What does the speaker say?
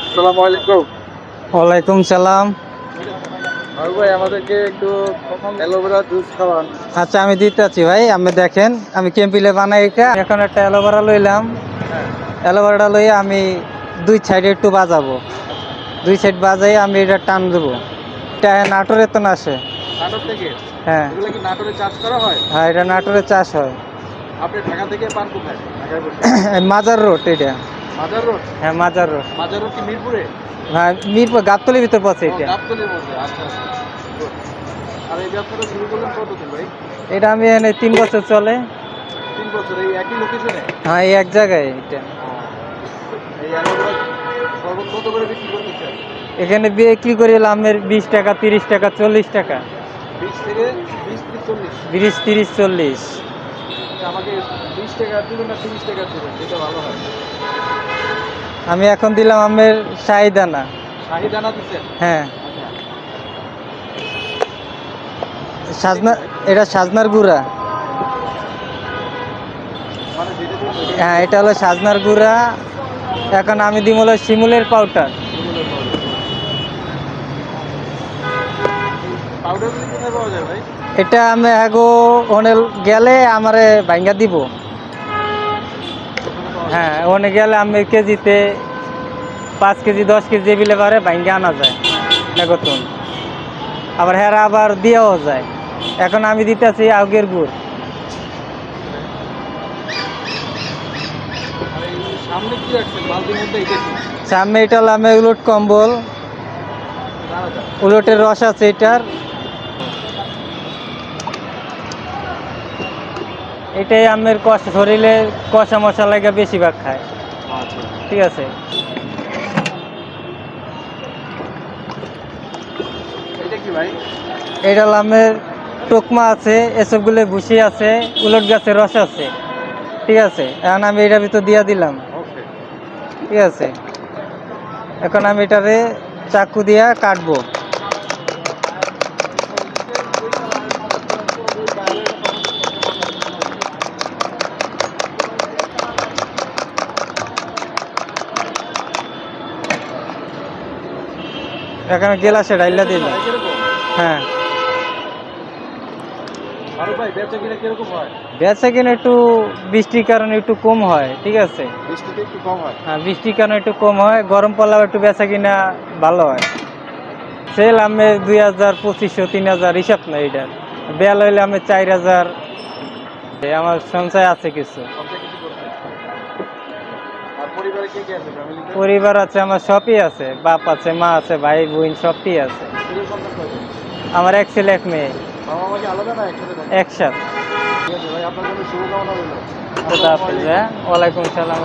আসসালামু আলাইকুম। ওয়ালাইকুম সালাম। ভাই আমাদেরকে একটু অ্যালোভেরা জুস খাওয়ান। আচ্ছা, আমি দিতে আছি ভাই। আপনি দেখেন, আমি ক্যাম্পিলে বানাই এটা। এখন একটা অ্যালোভেরা লইলাম। হ্যাঁ। অ্যালোভেরাটা লইয়ে আমি দুই সাইডে একটু বাজাবো। দুই সাইড বাজাই আমি এটা টান দেবো। এটা নাটোরে তো না আসে। নাটোর থেকে? হ্যাঁ এগুলো কি নাটোরে চাষ করা হয়? হ্যাঁ, এটা নাটোরে চাষ হয়। আপনি ঢাকা থেকে পান কোথায়? ঢাকায় বসে? মাজার রোড এটা। মাজার রোড? হ্যাঁ, মাজার রোড। মাজার রোড কি মিরপুরে? হ্যাঁ, মিরপুর গাবতলির ভিতর পড়ছে ও, এটা। গাবতলীর মধ্যে। আচ্ছা আচ্ছা। Good. আর এই ব্যবসাটা শুরু করলেন কতদিন ভাই? এটা আমি এনে 3 বছর চলে। 3 বছর এই একই লোকেশনে? হ্যাঁ, এই এক জায়গায় এটা। এই অ্যালোভেরা শরবত কত করে বিক্রি করতেছেন? এখানে বিক্রি করি আমের 20 টাকা, 30 টাকা, 40 টাকা। 20 থেকে 20 থেকে 40? 20, 30, 40। আমাকে 20 টাকা দিবেন না 30 টাকা দিবেন, যেটা ভালো হয়। আমি এখন দিলাম আমের শাহিদানা। শাহি দানা দিচ্ছেন? হ্যাঁ, আচ্ছা। সাজনা, এটা সাজনার গুঁড়া। মানে যেটা দিবেন হ্যাঁ, এটা হলো সাজনার গুঁড়া। এখন আমি দিব হলো শিমুলের পাউডার। পাউডারগুলি কোথায় পাওয়া যায় ভাই? এটা আমি এগো ওনে গেলে আমারে ভাঙ্গা দিব। হ্যাঁ, ওনে গেলে আমি কেজিতে 5 কেজি 10 কেজি বিলে পারে ভাঙ্গা আনা যায় এগোতন। আবার হেরা আবার দিয়েও যায়। এখন আমি দিতেছি আগের গুড়। আর এই সামনে কি রাখছেন বালতির মধ্যে? এটা কি? সামনে এটা হলো আমি উলট কম্বল। দাঁড়াটা। উলটের রস আছে এটার। এটাই আমের কষা, শরীরে কষা মশলা বেশিরভাগ খায়। আচ্ছা। ঠিক আছে। এটা কি ভাই? এটা হলো আমের টোকমা আছে, এসবগুলো ভুসি আছে, উলট গাছের রস আছে। ঠিক আছে, এখন আমি এটার ভিতর দিয়া দিলাম। ওকে। ঠিক আছে, এখন আমি এটারে চাকু দিয়া কাটবো। এখানে গেলাসে ডাইলা দিলাম। হ্যাঁ, আরে ভাই বেচা কিনা কিরকম হয়? বেচা কিনা একটু বৃষ্টির কারণে একটু কম হয়। ঠিক আছে। বৃষ্টিতে একটু কম হয়? হ্যাঁ, বৃষ্টির কারণে একটু কম হয়। গরম পড়লেও একটু বেচা কিনা ভালো হয়। সেল আমি 2000, 2500, 3000 হিসাব না এটার। বেল হইলে আমি 4000। আমার সঞ্চয় আছে কিছু। সবচেয়ে কিছু করতে। আর পরিবারে কে কে আছে ফ্যামিলিতে? পরিবার আছে, আমার সবই আছে। বাপ আছে, মা আছে, ভাই বোন সবই আছে। ছেলে সন্তান কয়জন? আমার এক ছেলে এক মেয়ে। বাবা মা কি আলাদা না একসাথে থাকে? একসাথে। ঠিক আছে ভাই, আপনার জন্য শুভকামনা রইল। খোদা হাফেজ। ওয়ালাইকুম সালাম।